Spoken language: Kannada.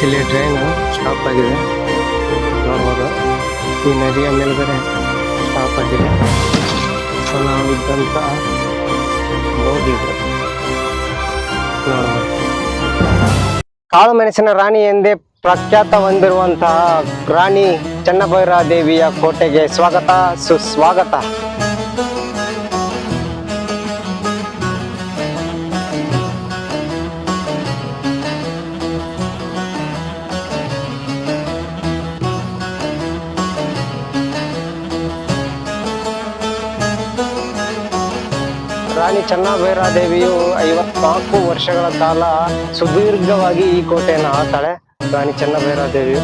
ಇಲ್ಲಿ ಟ್ರೈನ್ ಸ್ಟಾಪ್ ಆಗಿದೆ ನೋಡ್ಬೋದು. ಈ ನದಿಯ ಮೇಲ್ಗಡೆ ಸ್ಟಾಪ್ ಆಗಿದೆ. ಸೊ ನಾವು ಇದ್ದಂಥ ಬೋಗಿ ನೋಡ್ಬೋದು. ಕಾಳು ಮೆಣಸಿನ ರಾಣಿ ಎಂದೇ ಪ್ರಖ್ಯಾತ ಹೊಂದಿರುವಂತಹ ರಾಣಿ ಚೆನ್ನಭೈರಾದೇವಿಯ ಕೋಟೆಗೆ ಸ್ವಾಗತ ಸುಸ್ವಾಗತ. ರಾಣಿ ಚೆನ್ನಭೈರಾದೇವಿಯು 54 ವರ್ಷಗಳ ಕಾಲ ಸುದೀರ್ಘವಾಗಿ ಈ ಕೋಟೆಯನ್ನು ಆಳ್ತಾಳೆ ರಾಣಿ ಚೆನ್ನಭೈರಾದೇವಿಯು.